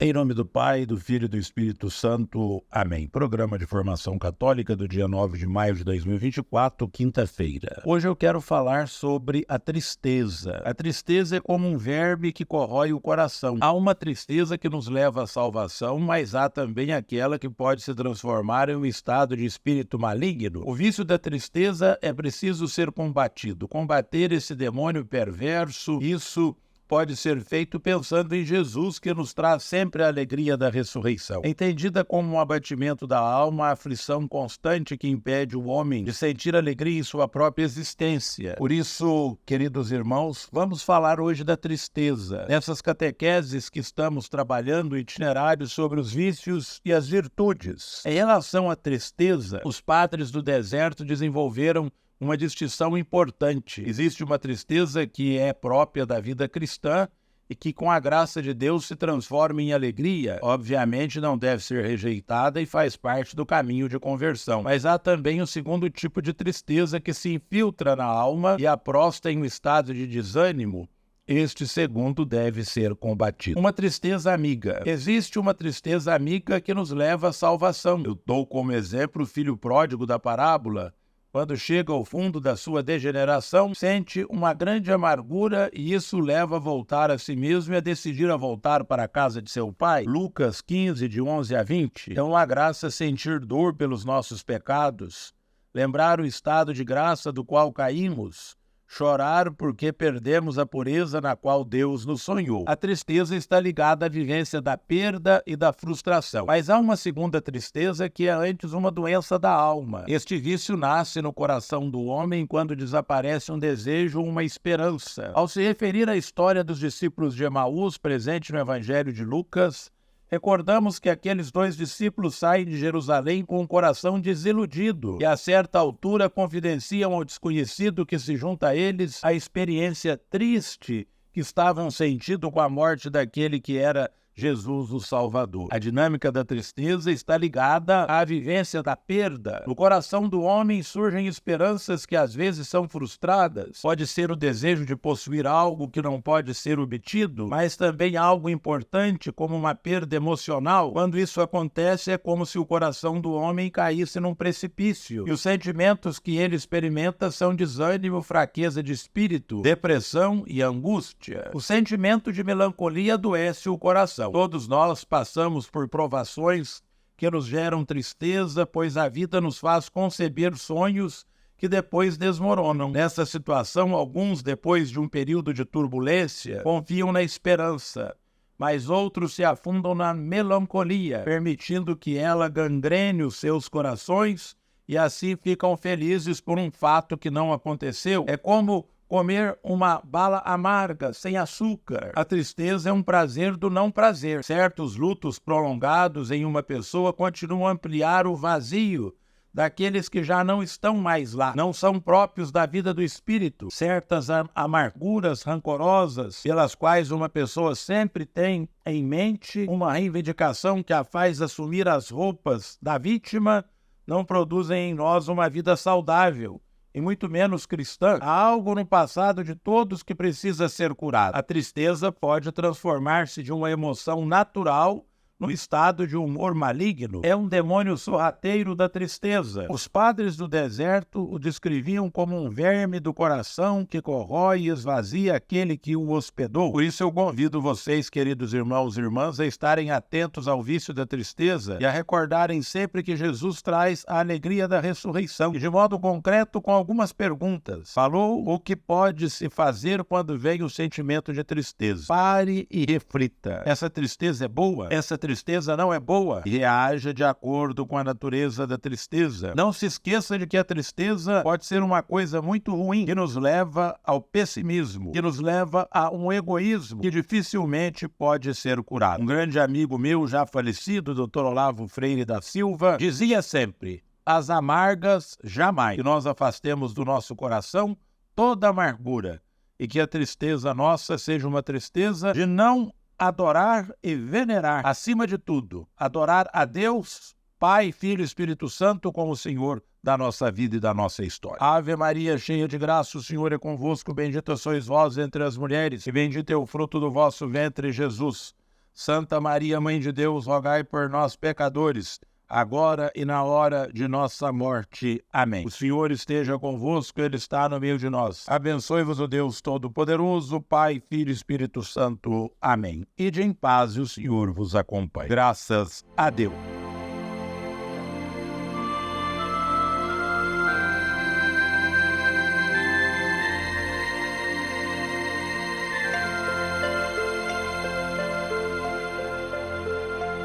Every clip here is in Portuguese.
Em nome do Pai, do Filho e do Espírito Santo. Amém. Programa de Formação Católica do dia 9 de maio de 2024, quinta-feira. Hoje eu quero falar sobre a tristeza. A tristeza é como um verme que corrói o coração. Há uma tristeza que nos leva à salvação, mas há também aquela que pode se transformar em um estado de espírito maligno. O vício da tristeza é preciso ser combatido. Combater esse demônio perverso, isso pode ser feito pensando em Jesus, que nos traz sempre a alegria da ressurreição. Entendida como um abatimento da alma, a aflição constante que impede o homem de sentir alegria em sua própria existência. Por isso, queridos irmãos, vamos falar hoje da tristeza. Nessas catequeses que estamos trabalhando, itinerários sobre os vícios e as virtudes. Em relação à tristeza, os padres do deserto desenvolveram uma distinção importante. Existe uma tristeza que é própria da vida cristã e que, com a graça de Deus, se transforma em alegria. Obviamente, não deve ser rejeitada e faz parte do caminho de conversão. Mas há também o segundo tipo de tristeza que se infiltra na alma e a prosta em um estado de desânimo. Este segundo deve ser combatido. Uma tristeza amiga. Existe uma tristeza amiga que nos leva à salvação. Eu dou como exemplo o filho pródigo da parábola. Quando chega ao fundo da sua degeneração, sente uma grande amargura e isso o leva a voltar a si mesmo e a decidir a voltar para a casa de seu pai. Lucas 15, de 11 a 20. É uma graça sentir dor pelos nossos pecados, lembrar o estado de graça do qual caímos, chorar porque perdemos a pureza na qual Deus nos sonhou. A tristeza está ligada à vivência da perda e da frustração. Mas há uma segunda tristeza que é antes uma doença da alma. Este vício nasce no coração do homem quando desaparece um desejo ou uma esperança. Ao se referir à história dos discípulos de Emaús, presente no Evangelho de Lucas, recordamos que aqueles dois discípulos saem de Jerusalém com um coração desiludido e a certa altura confidenciam ao desconhecido que se junta a eles a experiência triste que estavam sentindo com a morte daquele que era Jesus, o Salvador. A dinâmica da tristeza está ligada à vivência da perda. No coração do homem surgem esperanças que às vezes são frustradas. Pode ser o desejo de possuir algo que não pode ser obtido, mas também algo importante como uma perda emocional. Quando isso acontece, é como se o coração do homem caísse num precipício. E os sentimentos que ele experimenta são desânimo, fraqueza de espírito, depressão e angústia. O sentimento de melancolia adoece o coração. Todos nós passamos por provações que nos geram tristeza, pois a vida nos faz conceber sonhos que depois desmoronam. Nessa situação, alguns, depois de um período de turbulência, confiam na esperança, mas outros se afundam na melancolia, permitindo que ela gangrene os seus corações e assim ficam felizes por um fato que não aconteceu. É como comer uma bala amarga, sem açúcar. A tristeza é um prazer do não prazer. Certos lutos prolongados em uma pessoa continuam a ampliar o vazio daqueles que já não estão mais lá, não são próprios da vida do espírito. Certas amarguras rancorosas, pelas quais uma pessoa sempre tem em mente uma reivindicação que a faz assumir as roupas da vítima, não produzem em nós uma vida saudável, e muito menos cristã. Há algo no passado de todos que precisa ser curado. A tristeza pode transformar-se de uma emoção natural no estado de humor maligno. É um demônio sorrateiro da tristeza. Os padres do deserto o descreviam como um verme do coração que corrói e esvazia aquele que o hospedou. Por isso eu convido vocês, queridos irmãos e irmãs, a estarem atentos ao vício da tristeza e a recordarem sempre que Jesus traz a alegria da ressurreição. E de modo concreto, com algumas perguntas. Falou o que pode se fazer quando vem o sentimento de tristeza. Pare e reflita. Essa tristeza é boa? Essa tristeza não é boa? E reaja de acordo com a natureza da tristeza. Não se esqueça de que a tristeza pode ser uma coisa muito ruim, que nos leva ao pessimismo, que nos leva a um egoísmo que dificilmente pode ser curado. Um grande amigo meu, já falecido, Dr. Olavo Freire da Silva, dizia sempre: as amargas jamais. Que nós afastemos do nosso coração toda amargura e que a tristeza nossa seja uma tristeza de não adorar e venerar, acima de tudo, adorar a Deus, Pai, Filho e Espírito Santo como o Senhor da nossa vida e da nossa história. Ave Maria, cheia de graça, o Senhor é convosco, bendita sois vós entre as mulheres, e bendito é o fruto do vosso ventre, Jesus. Santa Maria, Mãe de Deus, rogai por nós, pecadores, agora e na hora de nossa morte. Amém. O Senhor esteja convosco, Ele está no meio de nós. Abençoe-vos o Deus Todo-Poderoso, Pai, Filho e Espírito Santo. Amém. Ide em paz e o Senhor vos acompanhe. Graças a Deus.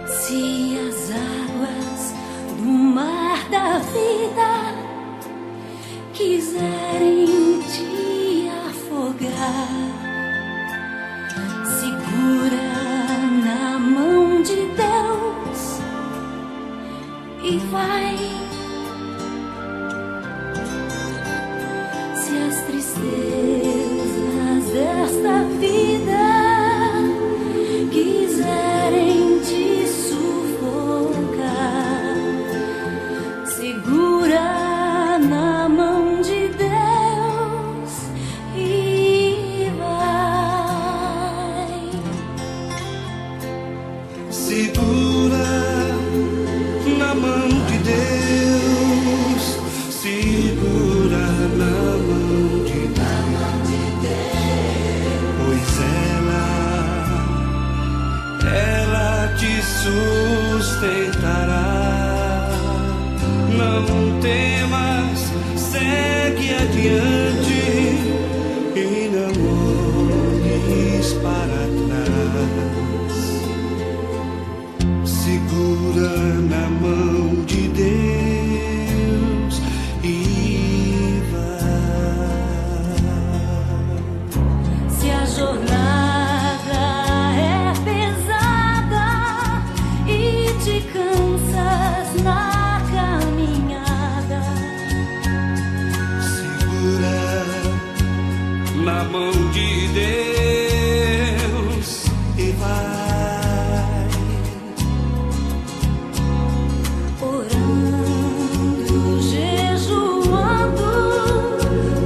Se as águas do mar da vida quiserem te afogar, segura na mão de Deus e vai. Se as tristezas desta vida quiserem te sufocar, segura na mão de Deus e vai. Segura na mão de Deus, segura na mão de Deus, pois ela te sustentará. Não temas, segue adiante e não olhes para trás. Segura na mão de Deus e vai. Se a jornada é pesada e te cansas na caminhada, Segura na mão de Deus e vai. orando, jejuando,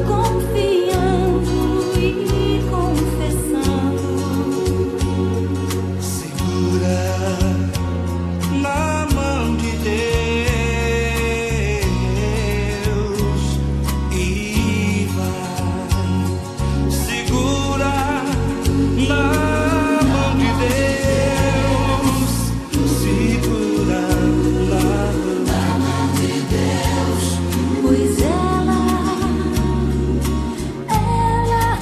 confiando e confessando. Segura na mão de Deus e vai. Segura na mão de Deus. Segura na mão de Deus. Pois ela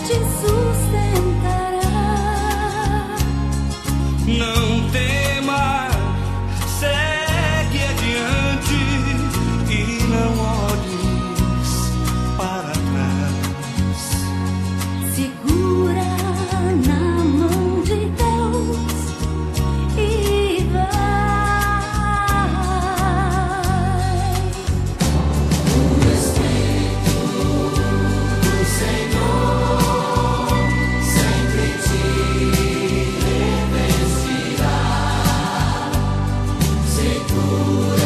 te sustentará. Não tema, segue adiante e não olhes para trás. Segura na mão de Deus e vai. O Espírito do Senhor sempre te revestirá. Segura